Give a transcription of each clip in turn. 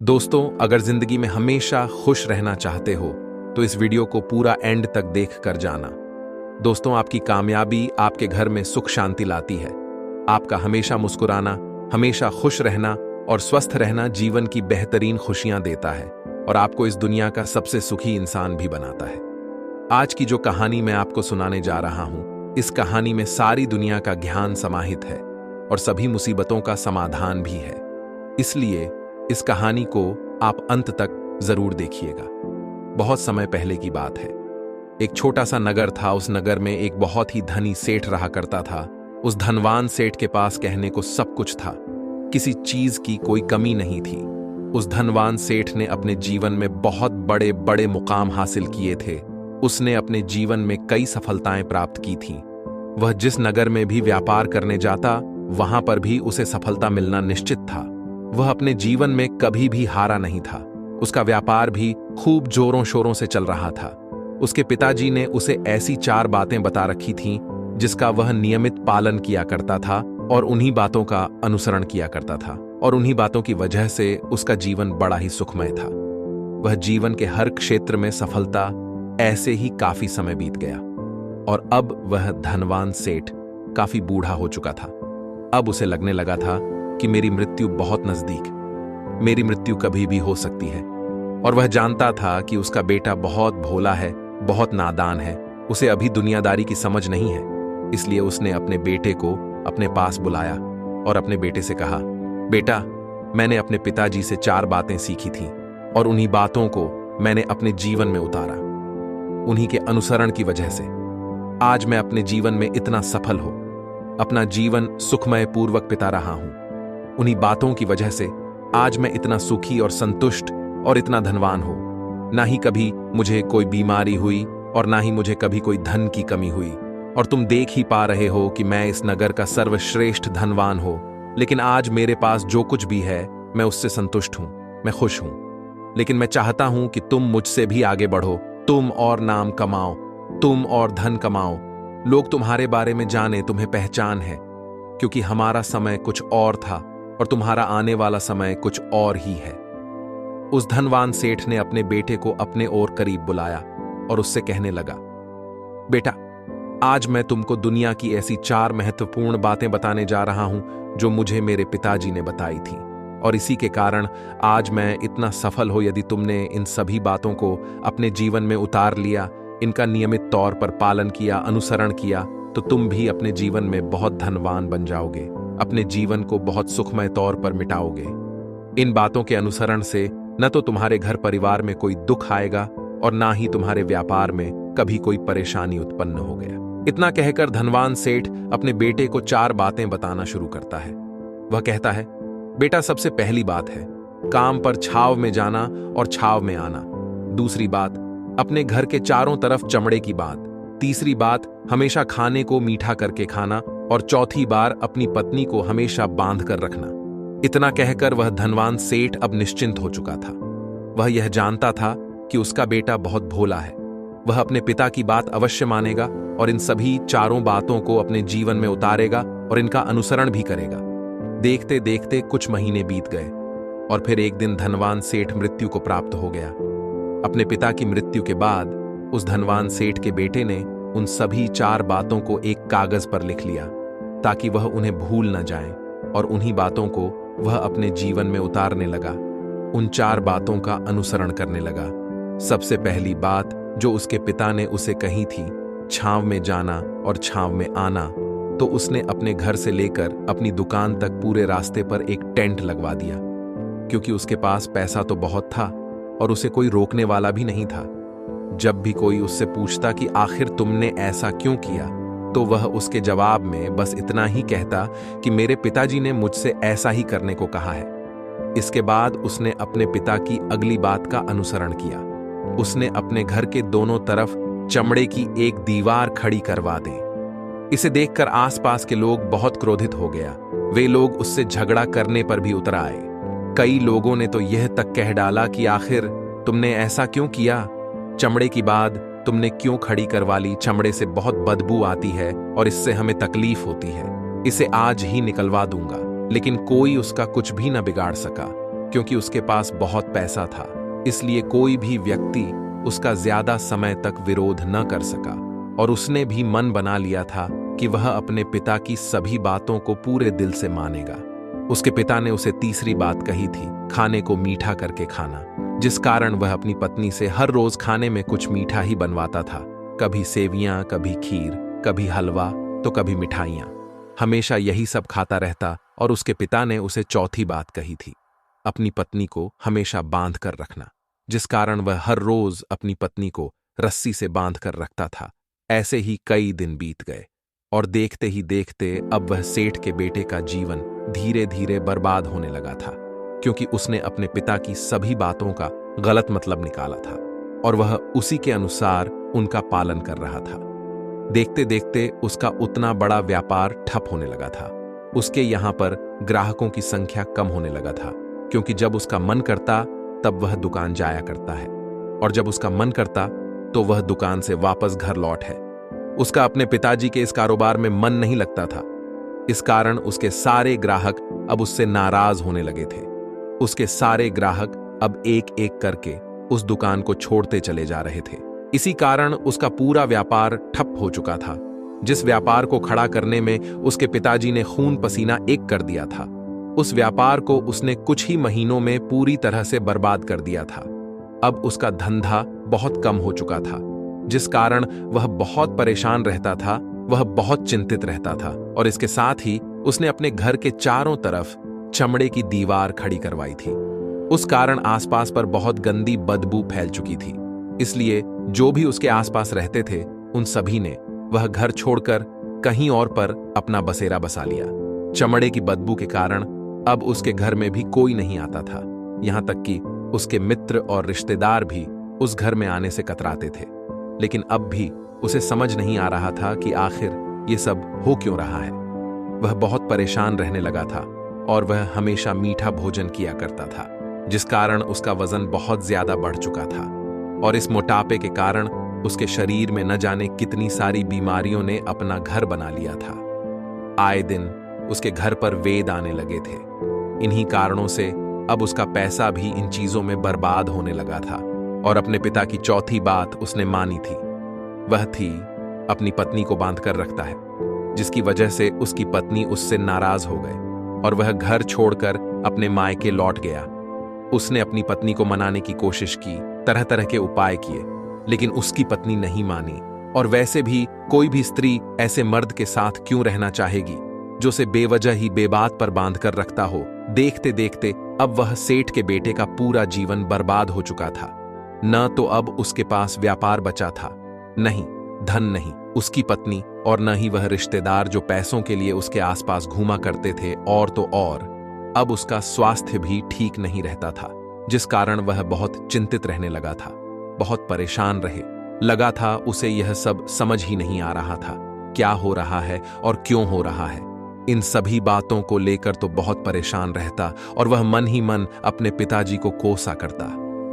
दोस्तों, अगर जिंदगी में हमेशा खुश रहना चाहते हो तो इस वीडियो को पूरा एंड तक देख कर जाना। दोस्तों, आपकी कामयाबी आपके घर में सुख शांति लाती है। आपका हमेशा मुस्कुराना, हमेशा खुश रहना और स्वस्थ रहना जीवन की बेहतरीन खुशियां देता है और आपको इस दुनिया का सबसे सुखी इंसान भी बनाता है। आज की जो कहानी मैं आपको सुनाने जा रहा हूं, इस कहानी में सारी दुनिया का ज्ञान समाहित है और सभी मुसीबतों का समाधान भी है। इसलिए इस कहानी को आप अंत तक जरूर देखिएगा। बहुत समय पहले की बात है। एक छोटा सा नगर था। उस नगर में एक बहुत ही धनी सेठ रहा करता था। उस धनवान सेठ के पास कहने को सब कुछ था, किसी चीज की कोई कमी नहीं थी। उस धनवान सेठ ने अपने जीवन में बहुत बड़े बड़े मुकाम हासिल किए थे। उसने अपने जीवन में कई सफलताएं प्राप्त की थीं। वह जिस नगर में भी व्यापार करने जाता, वहां पर भी उसे सफलता मिलना निश्चित था। वह अपने जीवन में कभी भी हारा नहीं था। उसका व्यापार भी खूब जोरों शोरों से चल रहा था। उसके पिताजी ने उसे ऐसी 4 बातें बता रखी थीं जिसका वह नियमित पालन किया करता था और उन्हीं बातों का अनुसरण किया करता था, और उन्हीं बातों की वजह से उसका जीवन बड़ा ही सुखमय था। वह जीवन के हर क्षेत्र में सफलता ऐसे ही काफी समय बीत गया और अब वह धनवान सेठ काफी बूढ़ा हो चुका था। अब उसे लगने लगा था कि मेरी मृत्यु बहुत नजदीक, मेरी मृत्यु कभी भी हो सकती है। और वह जानता था कि उसका बेटा बहुत भोला है, बहुत नादान है, उसे अभी दुनियादारी की समझ नहीं है। इसलिए उसने अपने बेटे को अपने पास बुलाया और अपने बेटे से कहा, बेटा, मैंने अपने पिताजी से 4 बातें सीखी थीं और उन्हीं बातों को मैंने अपने जीवन में उतारा। उन्हीं के अनुसरण की वजह से आज मैं अपने जीवन में इतना सफल हूं, अपना जीवन सुखमय पूर्वक बिता रहा हूं। उन्हीं बातों की वजह से आज मैं इतना सुखी और संतुष्ट और इतना धनवान हूं। ना ही कभी मुझे कोई बीमारी हुई और ना ही मुझे कभी कोई धन की कमी हुई। और तुम देख ही पा रहे हो कि मैं इस नगर का सर्वश्रेष्ठ धनवान हूं, लेकिन आज मेरे पास जो कुछ भी है मैं उससे संतुष्ट हूं, मैं खुश हूं। लेकिन मैं चाहता हूं कि तुम मुझसे भी आगे बढ़ो, तुम और नाम कमाओ, तुम और धन कमाओ, लोग तुम्हारे बारे में जाने, तुम्हें पहचान है, क्योंकि हमारा समय कुछ और था और तुम्हारा आने वाला समय कुछ और ही है। उस धनवान सेठ ने अपने बेटे को अपने ओर करीब बुलाया और उससे कहने लगा, बेटा, आज मैं तुमको दुनिया की ऐसी 4 महत्वपूर्ण बातें बताने जा रहा हूं जो मुझे मेरे पिताजी ने बताई थी, और इसी के कारण आज मैं इतना सफल हो। यदि तुमने इन सभी बातों को अपने जीवन में उतार लिया, इनका नियमित तौर पर पालन किया, अनुसरण किया, तो तुम भी अपने जीवन में बहुत धनवान बन जाओगे, अपने जीवन को बहुत सुखमय तौर पर मिटाओगे। इन बातों के अनुसरण से न तो तुम्हारे घर परिवार में कोई दुख आएगा और ना ही तुम्हारे व्यापार में कभी कोई परेशानी उत्पन्न हो गया। इतना कहकर धनवान सेठ अपने बेटे को 4 बातें बताना शुरू करता है। वह कहता है, बेटा, सबसे पहली बात है काम पर छाव में जाना और छाव में आना। दूसरी बात, अपने घर के चारों तरफ चमड़े की बात। तीसरी बात, हमेशा खाने को मीठा करके खाना। और चौथी बार, अपनी पत्नी को हमेशा बांध कर रखना। इतना कहकर वह धनवान सेठ अब निश्चिंत हो चुका था। वह यह जानता था कि उसका बेटा बहुत भोला है। वह अपने पिता की बात अवश्य मानेगा और इन सभी 4 बातों को अपने जीवन में उतारेगा और इनका अनुसरण भी करेगा। देखते देखते कुछ महीने बीत गए और फिर एक दिन धनवान सेठ मृत्यु को प्राप्त हो गया। अपने पिता की मृत्यु के बाद उस धनवान सेठ के बेटे ने उन सभी 4 बातों को एक कागज पर लिख लिया ताकि वह उन्हें भूल न जाए, और उन्हीं बातों को वह अपने जीवन में उतारने लगा। उन 4 बातों का अनुसरण करने लगा। सबसे पहली बात जो उसके पिता ने उसे कही थी, छांव में जाना और छांव में आना, तो उसने अपने घर से लेकर अपनी दुकान तक पूरे रास्ते पर एक टेंट लगवा दिया, क्योंकि उसके पास पैसा तो बहुत था और उसे कोई रोकने वाला भी नहीं था। जब भी कोई उससे पूछता कि आखिर तुमने ऐसा क्यों किया, तो वह उसके जवाब में बस इतना ही कहता कि मेरे पिताजी ने मुझसे ऐसा ही करने को कहा है। इसके बाद उसने अपने पिता की अगली बात का अनुसरण किया। उसने अपने घर के दोनों तरफ चमड़े की एक दीवार खड़ी करवा दी। इसे देखकर आसपास के लोग बहुत क्रोधित हो गया। वे लोग उससे झगड़ा करने पर भी उतर आए। कई लोगों ने तो यह तक कह डाला कि आखिर तुमने ऐसा क्यों किया? चमड़े की बात तुमने क्यों खड़ी करवा ली? चमड़े से बहुत बदबू आती है और इससे हमें तकलीफ होती है। इसे आज ही निकलवा दूंगा। लेकिन कोई उसका कुछ भी न बिगाड़ सका। क्योंकि उसके पास बहुत पैसा था, इसलिए कोई भी व्यक्ति उसका ज्यादा समय तक विरोध न कर सका और उसने भी मन बना लिया था कि वह अपने पिता की सभी बातों को पूरे दिल से मानेगा। उसके पिता ने उसे तीसरी बात कही थी, खाने को मीठा करके खाना, जिस कारण वह अपनी पत्नी से हर रोज खाने में कुछ मीठा ही बनवाता था। कभी सेवियां, कभी खीर, कभी हलवा तो कभी मिठाइयां। हमेशा यही सब खाता रहता और उसके पिता ने उसे चौथी बात कही थी, अपनी पत्नी को हमेशा बांध कर रखना, जिस कारण वह हर रोज अपनी पत्नी को रस्सी से बांध कर रखता था। ऐसे ही कई दिन बीत गए और देखते ही देखते अब वह सेठ के बेटे का जीवन धीरे धीरे बर्बाद होने लगा था, क्योंकि उसने अपने पिता की सभी बातों का गलत मतलब निकाला था और वह उसी के अनुसार उनका पालन कर रहा था। देखते देखते उसका उतना बड़ा व्यापार ठप होने लगा था। उसके यहाँ पर ग्राहकों की संख्या कम होने लगा था, क्योंकि जब उसका मन करता तब वह दुकान जाया करता है और जब उसका मन करता तो वह दुकान से वापस घर लौट है। उसका अपने पिताजी के इस कारोबार में मन नहीं लगता था। इस कारण उसके सारे ग्राहक अब उससे नाराज होने लगे थे। उसके सारे ग्राहक अब एक एक करके उस दुकान को छोड़ते चले जा रहे थे। इसी कारण उसका पूरा व्यापार ठप हो चुका था। जिस व्यापार को खड़ा करने में उसके पिताजी ने खून पसीना एक कर दिया था, उस व्यापार को उसने कुछ ही महीनों में पूरी तरह से बर्बाद कर दिया था। अब उसका धंधा बहुत कम हो चुका था, जिस कारण वह बहुत परेशान रहता था, वह बहुत चिंतित रहता था और इसके साथ ही उसने अपने घर के चारों तरफ चमड़े की दीवार खड़ी करवाई थी। उस कारण आसपास पर बहुत गंदी बदबू फैल चुकी थी। इसलिए जो भी उसके आसपास रहते थे उन सभी ने वह घर छोड़कर कहीं और पर अपना बसेरा बसा लिया। चमड़े की बदबू के कारण अब उसके घर में भी कोई नहीं आता था, यहां तक कि उसके मित्र और रिश्तेदार भी उस घर में आने से कतराते थे। लेकिन अब भी उसे समझ नहीं आ रहा था कि आखिर ये सब हो क्यों रहा है। वह बहुत परेशान रहने लगा था और वह हमेशा मीठा भोजन किया करता था, जिस कारण उसका वजन बहुत ज्यादा बढ़ चुका था और इस मोटापे के कारण उसके शरीर में न जाने कितनी सारी बीमारियों ने अपना घर बना लिया था। आए दिन उसके घर पर वेद आने लगे थे। इन्हीं कारणों से अब उसका पैसा भी इन चीजों में बर्बाद होने लगा था और अपने पिता की चौथी बात उसने मानी थी। वह थी, अपनी पत्नी को बांध कर रखता है, जिसकी वजह से उसकी पत्नी उससे नाराज हो गए और वह घर छोड़कर अपने मायके लौट गया। उसने अपनी पत्नी को मनाने की कोशिश की, तरह तरह के उपाय किए, लेकिन उसकी पत्नी नहीं मानी। और वैसे भी कोई भी स्त्री ऐसे मर्द के साथ क्यों रहना चाहेगी जो उसे बेवजह ही बेबात पर बांध कर रखता हो। देखते देखते अब वह सेठ के बेटे का पूरा जीवन बर्बाद हो चुका था। न तो अब उसके पास व्यापार बचा था, नहीं धन, नहीं उसकी पत्नी और न ही वह रिश्तेदार जो पैसों के लिए उसके आसपास घूमा करते थे। और तो और अब उसका स्वास्थ्य भी ठीक नहीं रहता था, जिस कारण वह बहुत चिंतित रहने लगा था, बहुत परेशान रहे लगा था। उसे यह सब समझ ही नहीं आ रहा था, क्या हो रहा है और क्यों हो रहा है। इन सभी बातों को लेकर तो बहुत परेशान रहता और वह मन ही मन अपने पिताजी को कोसा करता,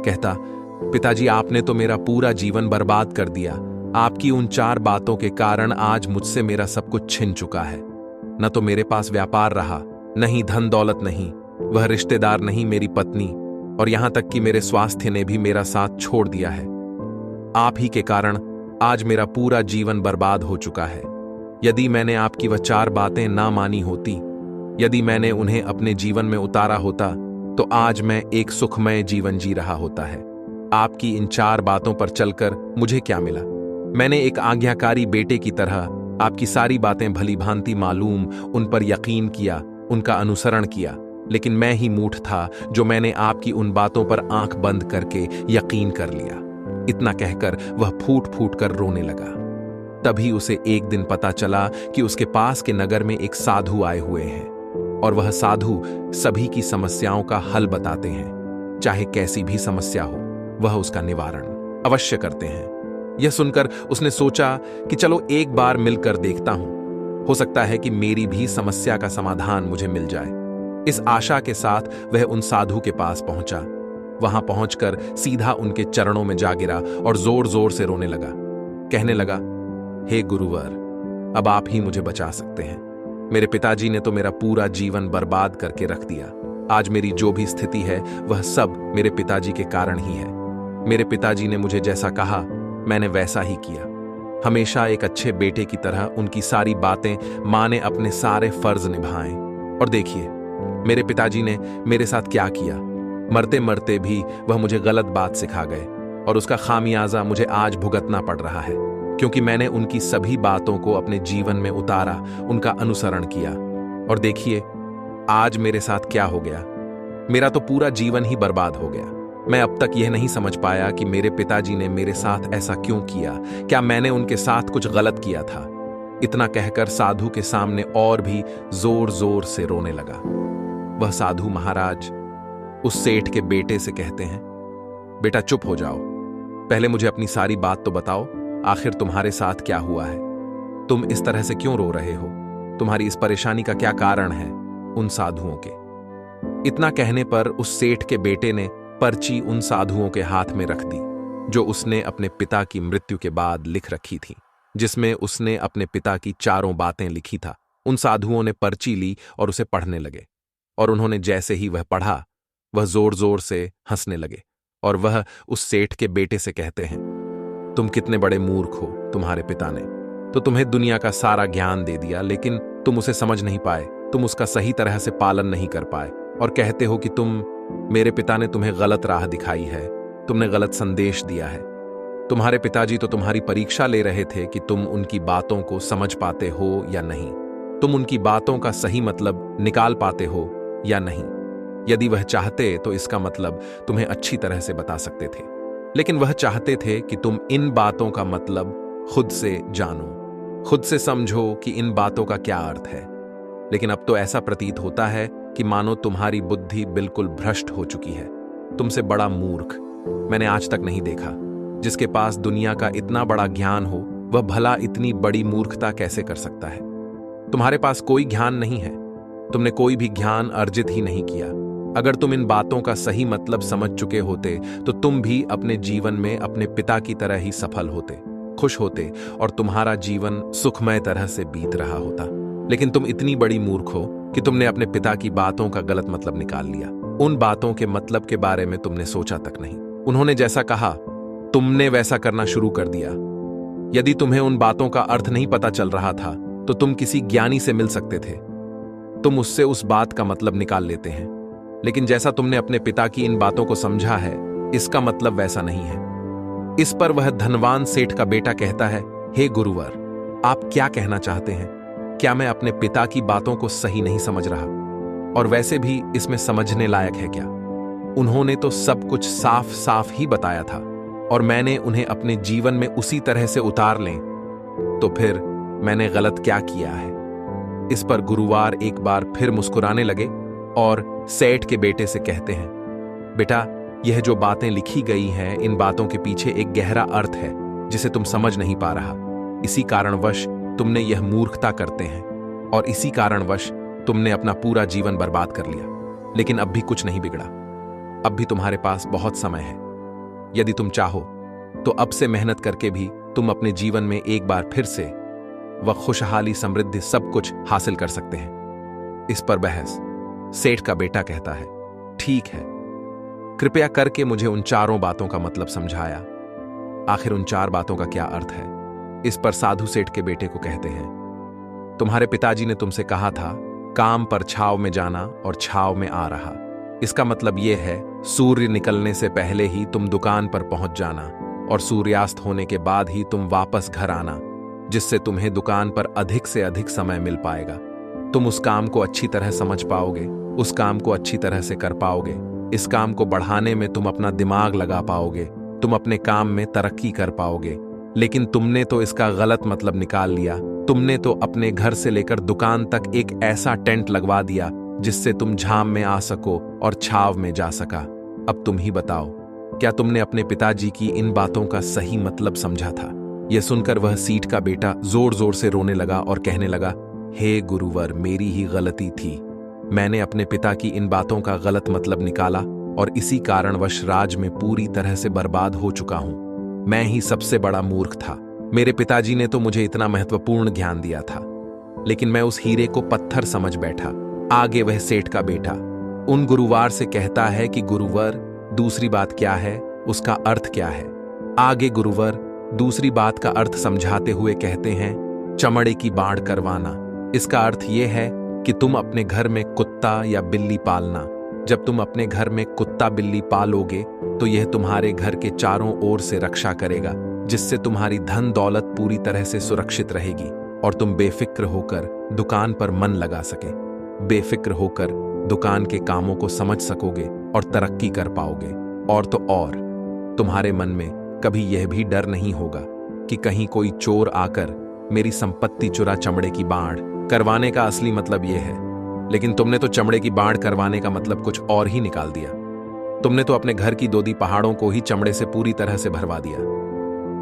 कहता, पिताजी आपने तो मेरा पूरा जीवन बर्बाद कर दिया। आपकी उन 4 बातों के कारण आज मुझसे मेरा सब कुछ छिन चुका है। न तो मेरे पास व्यापार रहा, नहीं धन दौलत, नहीं वह रिश्तेदार, नहीं मेरी पत्नी, और यहां तक कि मेरे स्वास्थ्य ने भी मेरा साथ छोड़ दिया है। आप ही के कारण आज मेरा पूरा जीवन बर्बाद हो चुका है। यदि मैंने आपकी वह 4 बातें ना मानी होती, यदि मैंने उन्हें अपने जीवन में उतारा होता, तो आज मैं एक सुखमय जीवन जी रहा होता है। आपकी इन 4 बातों पर चलकर मुझे क्या मिला? मैंने एक आज्ञाकारी बेटे की तरह आपकी सारी बातें भली भांति मालूम, उन पर यकीन किया, उनका अनुसरण किया, लेकिन मैं ही मूठ था जो मैंने आपकी उन बातों पर आंख बंद करके यकीन कर लिया। इतना कहकर वह फूट फूट कर रोने लगा। तभी उसे एक दिन पता चला कि उसके पास के नगर में एक साधु आए हुए हैं और वह साधु सभी की समस्याओं का हल बताते हैं। चाहे कैसी भी समस्या हो, वह उसका निवारण अवश्य करते हैं। यह सुनकर उसने सोचा कि चलो एक बार मिलकर देखता हूं, हो सकता है कि मेरी भी समस्या का समाधान मुझे मिल जाए। इस आशा के साथ वह उन साधु के पास पहुंचा। वहां पहुंचकर सीधा उनके चरणों में जा गिरा और जोर जोर से रोने लगा। कहने लगा, हे गुरुवर, अब आप ही मुझे बचा सकते हैं। मेरे पिताजी ने तो मेरा पूरा जीवन बर्बाद करके रख दिया। आज मेरी जो भी स्थिति है वह सब मेरे पिताजी के कारण ही है। मेरे पिताजी ने मुझे जैसा कहा मैंने वैसा ही किया। हमेशा एक अच्छे बेटे की तरह उनकी सारी बातें माँ ने अपने सारे फर्ज निभाए। और देखिए मेरे पिताजी ने मेरे साथ क्या किया। मरते मरते भी वह मुझे गलत बात सिखा गए और उसका खामियाजा मुझे आज भुगतना पड़ रहा है, क्योंकि मैंने उनकी सभी बातों को अपने जीवन में उतारा, उनका अनुसरण किया। और देखिए आज मेरे साथ क्या हो गया। मेरा तो पूरा जीवन ही बर्बाद हो गया। मैं अब तक यह नहीं समझ पाया कि मेरे पिताजी ने मेरे साथ ऐसा क्यों किया। क्या मैंने उनके साथ कुछ गलत किया था? इतना कहकर साधु के सामने और भी जोर जोर से रोने लगा। वह साधु महाराज उस सेठ के बेटे से कहते हैं, बेटा चुप हो जाओ, पहले मुझे अपनी सारी बात तो बताओ, आखिर तुम्हारे साथ क्या हुआ है? तुम इस तरह से क्यों रो रहे हो? तुम्हारी इस परेशानी का क्या कारण है? उन साधुओं के इतना कहने पर उस सेठ के बेटे ने पर्ची उन साधुओं के हाथ में रख दी जो उसने अपने पिता की मृत्यु के बाद लिख रखी थी, जिसमें उसने अपने पिता की चारों बातें लिखी था। उन साधुओं ने पर्ची ली और उसे पढ़ने लगे, और उन्होंने जैसे ही वह पढ़ा वह जोर जोर से हंसने लगे। और वह उस सेठ के बेटे से कहते हैं, तुम कितने बड़े मूर्ख हो। तुम्हारे पिता ने तो तुम्हें दुनिया का सारा ज्ञान दे दिया, लेकिन तुम उसे समझ नहीं पाए, तुम उसका सही तरह से पालन नहीं कर पाए, और कहते हो कि मेरे पिता ने तुम्हें गलत राह दिखाई है, तुमने गलत संदेश दिया है। तुम्हारे पिताजी तो तुम्हारी परीक्षा ले रहे थे कि तुम उनकी बातों को समझ पाते हो या नहीं, तुम उनकी बातों का सही मतलब निकाल पाते हो या नहीं। यदि वह चाहते तो इसका मतलब तुम्हें अच्छी तरह से बता सकते थे, लेकिन वह चाहते थे कि तुम इन बातों का मतलब खुद से जानो, खुद से समझो कि इन बातों का क्या अर्थ है। लेकिन अब तो ऐसा प्रतीत होता है कि मानो तुम्हारी बुद्धि बिल्कुल भ्रष्ट हो चुकी है। तुमसे बड़ा मूर्ख मैंने आज तक नहीं देखा। जिसके पास दुनिया का इतना बड़ा ज्ञान हो वह भला इतनी बड़ी मूर्खता कैसे कर सकता है? तुम्हारे पास कोई ज्ञान नहीं है, तुमने कोई भी ज्ञान अर्जित ही नहीं किया। अगर तुम इन बातों का सही मतलब समझ चुके होते तो तुम भी अपने जीवन में अपने पिता की तरह ही सफल होते, खुश होते, और तुम्हारा जीवन सुखमय तरह से बीत रहा होता। लेकिन तुम इतनी बड़ी मूर्ख हो कि तुमने अपने पिता की बातों का गलत मतलब निकाल लिया। उन बातों के मतलब के बारे में तुमने सोचा तक नहीं। उन्होंने जैसा कहा तुमने वैसा करना शुरू कर दिया। यदि तुम्हें उन बातों का अर्थ नहीं पता चल रहा था तो तुम किसी ज्ञानी से मिल सकते थे, तुम उससे उस बात का मतलब निकाल लेते हैं। लेकिन जैसा तुमने अपने पिता की इन बातों को समझा है, इसका मतलब वैसा नहीं है। इस पर वह धनवान सेठ का बेटा कहता है, हे गुरुवर, आप क्या कहना चाहते हैं? क्या मैं अपने पिता की बातों को सही नहीं समझ रहा? और वैसे भी इसमें समझने लायक है क्या? उन्होंने तो सब कुछ साफ साफ ही बताया था, और मैंने उन्हें अपने जीवन में उसी तरह से उतार लें, तो फिर मैंने गलत क्या किया है? इस पर गुरुवार एक बार फिर मुस्कुराने लगे और सेठ के बेटे से कहते हैं, बेटा, यह जो बातें लिखी गई हैं, इन बातों के पीछे एक गहरा अर्थ है जिसे तुम समझ नहीं पा रहा। इसी कारणवश तुमने यह मूर्खता करते हैं, और इसी कारणवश तुमने अपना पूरा जीवन बर्बाद कर लिया। लेकिन अब भी कुछ नहीं बिगड़ा, अब भी तुम्हारे पास बहुत समय है। यदि तुम चाहो तो अब से मेहनत करके भी तुम अपने जीवन में एक बार फिर से वह खुशहाली, समृद्धि, सब कुछ हासिल कर सकते हैं। इस पर बहस सेठ का बेटा कहता है, ठीक है, कृपया करके मुझे उन चारों बातों का मतलब समझाया। आखिर उन चार बातों का क्या अर्थ है? इस पर साधु सेठ के बेटे को कहते हैं, तुम्हारे पिताजी ने तुमसे कहा था काम पर छाव में जाना और छाव में आ रहा। इसका मतलब यह है सूर्य निकलने से पहले ही तुम दुकान पर पहुंच जाना और सूर्यास्त होने के बाद ही तुम वापस घर आना, जिससे तुम्हें दुकान पर अधिक से अधिक समय मिल पाएगा। तुम उस काम को अच्छी तरह समझ पाओगे, उस काम को अच्छी तरह से कर पाओगे। इस काम को बढ़ाने में तुम अपना दिमाग लगा पाओगे, तुम अपने काम में तरक्की कर पाओगे। लेकिन तुमने तो इसका गलत मतलब निकाल लिया। तुमने तो अपने घर से लेकर दुकान तक एक ऐसा टेंट लगवा दिया जिससे तुम झाम में आ सको और छाव में जा सका। अब तुम ही बताओ, क्या तुमने अपने पिताजी की इन बातों का सही मतलब समझा था? यह सुनकर वह सीठ का बेटा जोर जोर से रोने लगा और कहने लगा, हे गुरुवर, मेरी ही गलती थी। मैंने अपने पिता की इन बातों का गलत मतलब निकाला और इसी कारणवश राज में पूरी तरह से बर्बाद हो चुका हूं। मैं ही सबसे बड़ा मूर्ख था। मेरे पिताजी ने तो मुझे इतना महत्वपूर्ण ज्ञान दिया था, लेकिन मैं उस हीरे को पत्थर समझ बैठा। आगे वह सेठ का बेटा उन गुरुवार से कहता है कि गुरुवर दूसरी बात क्या है, उसका अर्थ क्या है। आगे गुरुवर दूसरी बात का अर्थ समझाते हुए कहते हैं चमड़े की बाढ़ करवाना। इसका अर्थ यह है कि तुम अपने घर में कुत्ता या बिल्ली पालना। जब तुम अपने घर में कुत्ता बिल्ली पालोगे तो यह तुम्हारे घर के चारों ओर से रक्षा करेगा, जिससे तुम्हारी धन दौलत पूरी तरह से सुरक्षित रहेगी और तुम बेफिक्र होकर दुकान पर मन लगा सके, बेफिक्र होकर दुकान के कामों को समझ सकोगे और तरक्की कर पाओगे। और तो और तुम्हारे मन में कभी यह भी डर नहीं होगा कि कहीं कोई चोर आकर मेरी संपत्ति चुरा। चमड़े की बाढ़ करवाने का असली मतलब यह है, लेकिन तुमने तो चमड़े की बाढ़ करवाने का मतलब कुछ और ही निकाल दिया। तुमने तो अपने घर की दोदी पहाड़ों को ही चमड़े से पूरी तरह से भरवा दिया,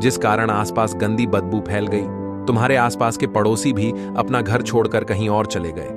जिस कारण आसपास गंदी बदबू फैल गई। तुम्हारे आसपास के पड़ोसी भी अपना घर छोड़कर कहीं और चले गए।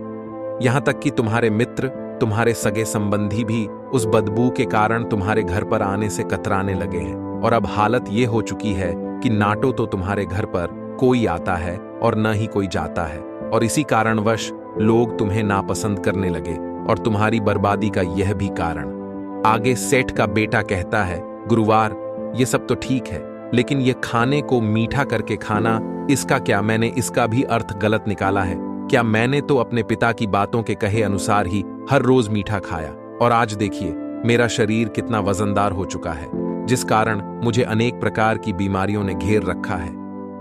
यहां तक कि तुम्हारे मित्र, तुम्हारे सगे संबंधी भी उस बदबू के कारण तुम्हारे घर पर आने से कतराने लगे हैं। और अब हालत यह हो चुकी है कि नाटो तो तुम्हारे घर पर कोई आता है और न ही कोई जाता है, और इसी कारणवश लोग तुम्हें नापसंद करने लगे और तुम्हारी बर्बादी का यह भी कारण। आगे सेठ का बेटा कहता है गुरुवार ये सब तो ठीक है, लेकिन ये खाने को मीठा करके खाना, इसका क्या? मैंने इसका भी अर्थ गलत निकाला है क्या? मैंने तो अपने पिता की बातों के कहे अनुसार ही हर रोज मीठा खाया, और आज देखिए मेरा शरीर कितना वजनदार हो चुका है, जिस कारण मुझे अनेक प्रकार की बीमारियों ने घेर रखा है।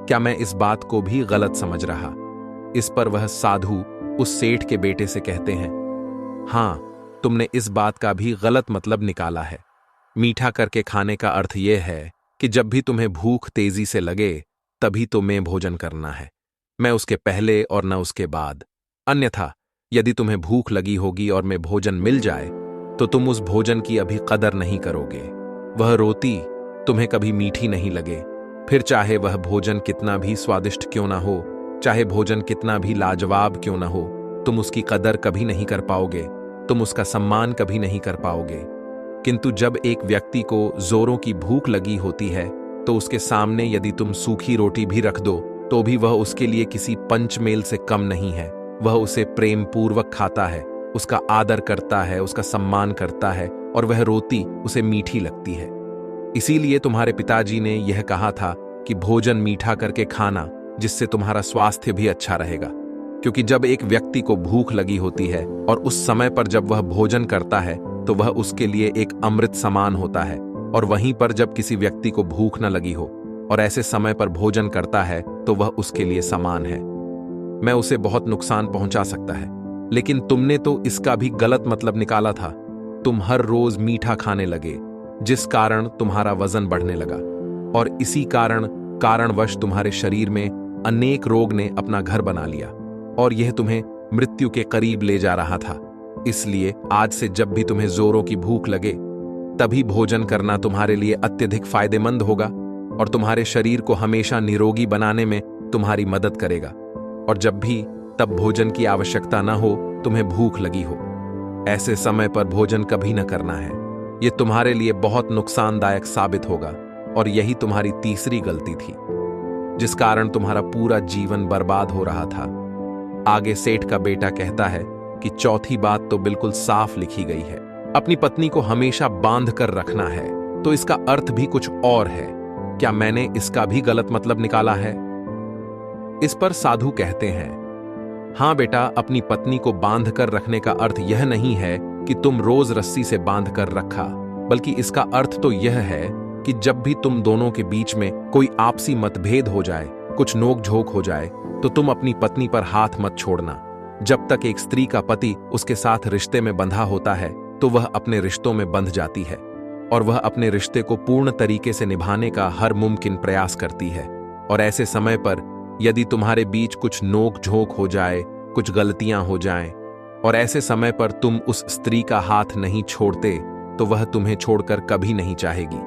क्या मैं इस बात को भी गलत समझ रहा? इस पर वह साधु उस सेठ के बेटे से कहते हैं, हां, तुमने इस बात का भी गलत मतलब निकाला है। मीठा करके खाने का अर्थ यह है कि जब भी तुम्हें भूख तेजी से लगे तभी तुम्हें भोजन करना है, मैं उसके पहले और न उसके बाद। अन्यथा यदि तुम्हें भूख लगी होगी और मैं भोजन मिल जाए तो तुम उस भोजन की अभी कदर नहीं करोगे। वह रोटी तुम्हें कभी मीठी नहीं लगे, फिर चाहे वह भोजन कितना भी स्वादिष्ट क्यों ना हो, चाहे भोजन कितना भी लाजवाब क्यों ना हो, तुम उसकी कदर कभी नहीं कर पाओगे, तुम उसका सम्मान कभी नहीं कर पाओगे। किंतु जब एक व्यक्ति को जोरों की भूख लगी होती है तो उसके सामने यदि तुम सूखी रोटी भी रख दो तो भी वह उसके लिए किसी पंचमेल से कम नहीं है। वह उसे प्रेम पूर्वक खाता है, उसका आदर करता है, उसका सम्मान करता है, और वह रोटी उसे मीठी लगती है। इसीलिए तुम्हारे पिताजी ने यह कहा था कि भोजन मीठा करके खाना, जिससे तुम्हारा स्वास्थ्य भी अच्छा रहेगा। क्योंकि जब एक व्यक्ति को भूख लगी होती है और उस समय पर जब वह भोजन करता है तो वह उसके लिए एक अमृत समान होता है, और वहीं पर जब किसी व्यक्ति को भूख न लगी हो और ऐसे समय पर भोजन करता है तो वह उसके लिए समान है। मैं उसे बहुत नुकसान पहुंचा सकता है, लेकिन तुमने तो इसका भी गलत मतलब निकाला था। तुम हर रोज मीठा खाने लगे, जिस कारण तुम्हारा वजन बढ़ने लगा, और इसी कारणवश तुम्हारे शरीर में अनेक रोग ने अपना घर बना लिया और यह तुम्हें मृत्यु के करीब ले जा रहा था। इसलिए आज से जब भी तुम्हें जोरों की भूख लगे तभी भोजन करना तुम्हारे लिए अत्यधिक फायदेमंद होगा और तुम्हारे शरीर को हमेशा निरोगी बनाने में तुम्हारी मदद करेगा। और जब भी तब भोजन की आवश्यकता न हो, तुम्हें भूख लगी हो, ऐसे समय पर भोजन कभी न करना है। यह तुम्हारे लिए बहुत नुकसानदायक साबित होगा, और यही तुम्हारी तीसरी गलती थी जिस कारण तुम्हारा पूरा जीवन बर्बाद हो रहा था। आगे सेठ का बेटा कहता है कि चौथी बात तो बिल्कुल साफ लिखी गई है, अपनी पत्नी को हमेशा बांध कर रखना है, तो इसका अर्थ भी कुछ और है। क्या मैंने इसका भी गलत मतलब निकाला है? इस पर साधु कहते हैं, हां बेटा, अपनी पत्नी को बांध कर रखने का अर्थ यह नहीं है कि तुम रोज रस्सी से बांध कर रखा, बल्कि इसका अर्थ तो यह है कि जब भी तुम दोनों के बीच में कोई आपसी मतभेद हो जाए, कुछ नोक-झोंक हो जाए, तो तुम अपनी पत्नी पर हाथ मत छोड़ना। जब तक एक स्त्री का पति उसके साथ रिश्ते में बंधा होता है तो वह अपने रिश्तों में बंध जाती है और वह अपने रिश्ते को पूर्ण तरीके से निभाने का हर मुमकिन प्रयास करती है। और ऐसे समय पर यदि तुम्हारे बीच कुछ नोक-झोंक हो जाए, कुछ गलतियां हो जाएं, और ऐसे समय पर तुम उस स्त्री का हाथ नहीं छोड़ते तो वह तुम्हें छोड़कर कभी नहीं चाहेगी।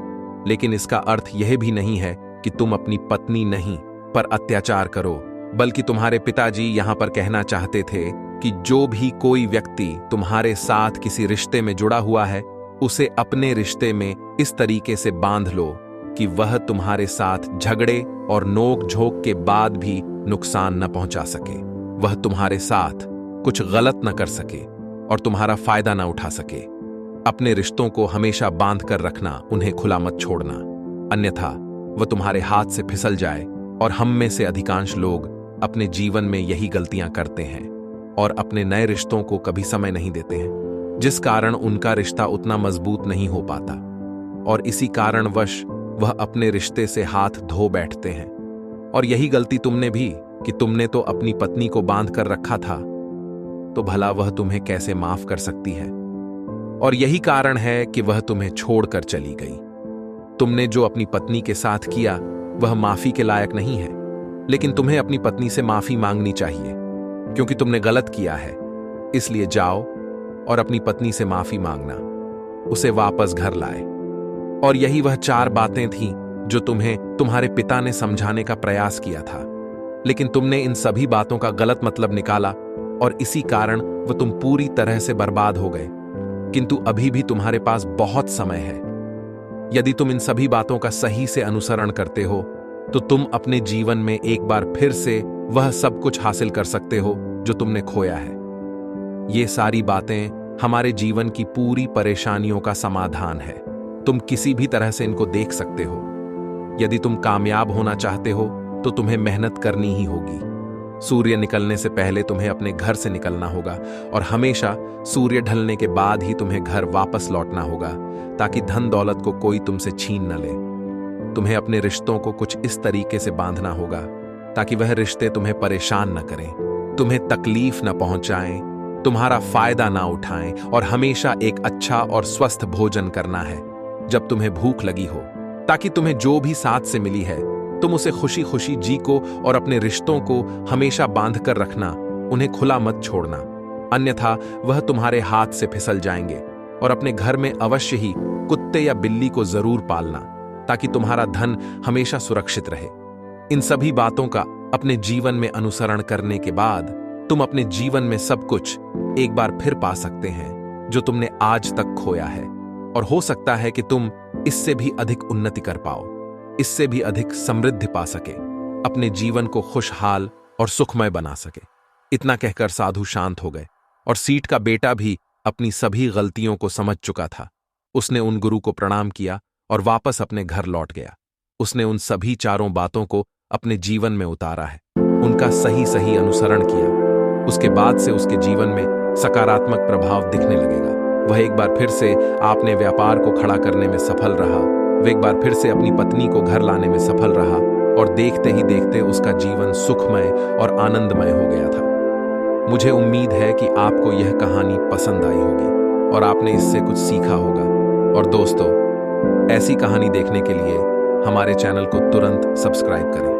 लेकिन इसका अर्थ यह भी नहीं है कि तुम अपनी पत्नी नहीं पर अत्याचार करो, बल्कि तुम्हारे पिताजी यहां पर कहना चाहते थे कि जो भी कोई व्यक्ति तुम्हारे साथ किसी रिश्ते में जुड़ा हुआ है उसे अपने रिश्ते में इस तरीके से बांध लो कि वह तुम्हारे साथ झगड़े और नोक-झोंक के बाद भी नुकसान न पहुंचा सके, वह तुम्हारे साथ कुछ गलत न कर सके। और तुम्हारा फायदा ना उठा सके। अपने रिश्तों को हमेशा बांध कर रखना, उन्हें खुला मत छोड़ना, अन्यथा वह तुम्हारे हाथ से फिसल जाए। और हम में से अधिकांश लोग अपने जीवन में यही गलतियां करते हैं और अपने नए रिश्तों को कभी समय नहीं देते हैं, जिस कारण उनका रिश्ता उतना मजबूत नहीं हो पाता और इसी कारणवश वह अपने रिश्ते से हाथ धो बैठते हैं। और यही गलती तुमने भी कि तुमने तो अपनी पत्नी को बांध कर रखा था, तो भला वह तुम्हें कैसे माफ कर सकती है। और यही कारण है कि वह तुम्हें छोड़कर चली गई। तुमने जो अपनी पत्नी के साथ किया वह माफी के लायक नहीं है, लेकिन तुम्हें अपनी पत्नी से माफी मांगनी चाहिए क्योंकि तुमने गलत किया है। इसलिए जाओ और अपनी पत्नी से माफी मांगना, उसे वापस घर लाए। और यही वह 4 बातें थीं जो तुम्हें तुम्हारे पिता ने समझाने का प्रयास किया था, लेकिन तुमने इन सभी बातों का गलत मतलब निकाला और इसी कारण वह तुम पूरी तरह से बर्बाद हो गए। किंतु अभी भी तुम्हारे पास बहुत समय है। यदि तुम इन सभी बातों का सही से अनुसरण करते हो तो तुम अपने जीवन में एक बार फिर से वह सब कुछ हासिल कर सकते हो जो तुमने खोया है। ये सारी बातें हमारे जीवन की पूरी परेशानियों का समाधान है। तुम किसी भी तरह से इनको देख सकते हो। यदि तुम कामयाब होना चाहते हो तो तुम्हें मेहनत करनी ही होगी। सूर्य निकलने से पहले तुम्हें अपने घर से निकलना होगा और हमेशा सूर्य ढलने के बाद ही तुम्हें घर वापस लौटना होगा, ताकि धन दौलत को कोई तुमसे छीन न ले। तुम्हें अपने रिश्तों को कुछ इस तरीके से बांधना होगा ताकि वह रिश्ते तुम्हें परेशान न करें, तुम्हें तकलीफ न पहुंचाएं, तुम्हारा फायदा ना उठाएं और हमेशा एक अच्छा और स्वस्थ भोजन करना है जब तुम्हें भूख लगी हो, ताकि तुम्हें जो भी साथ से मिली है तुम उसे खुशी खुशी जी को और अपने रिश्तों को हमेशा बांध कर रखना, उन्हें खुला मत छोड़ना, अन्यथा वह तुम्हारे हाथ से फिसल जाएंगे। और अपने घर में अवश्य ही कुत्ते या बिल्ली को जरूर पालना ताकि तुम्हारा धन हमेशा सुरक्षित रहे। इन सभी बातों का अपने जीवन में अनुसरण करने के बाद तुम अपने जीवन में सब कुछ एक बार फिर पा सकते हैं जो तुमने आज तक खोया है। और हो सकता है कि तुम इससे भी अधिक उन्नति कर पाओ, इससे भी अधिक समृद्धि पा सके, अपने जीवन को खुशहाल और सुखमय बना सके। इतना कहकर साधु शांत हो गए और सीठ का बेटा भी अपनी सभी गलतियों को समझ चुका था। उसने उन गुरु को प्रणाम किया और वापस अपने घर लौट गया। उसने उन सभी 4 बातों को अपने जीवन में उतारा है, उनका सही सही अनुसरण किया। उसके बाद से उसके जीवन में सकारात्मक प्रभाव दिखने लगेगा। वह एक बार फिर से अपने व्यापार को खड़ा करने में सफल रहा। वह एक बार फिर से अपनी पत्नी को घर लाने में सफल रहा और देखते ही देखते उसका जीवन सुखमय और आनंदमय हो गया था। मुझे उम्मीद है कि आपको यह कहानी पसंद आई होगी और आपने इससे कुछ सीखा होगा। और दोस्तों, ऐसी कहानी देखने के लिए हमारे चैनल को तुरंत सब्सक्राइब करें।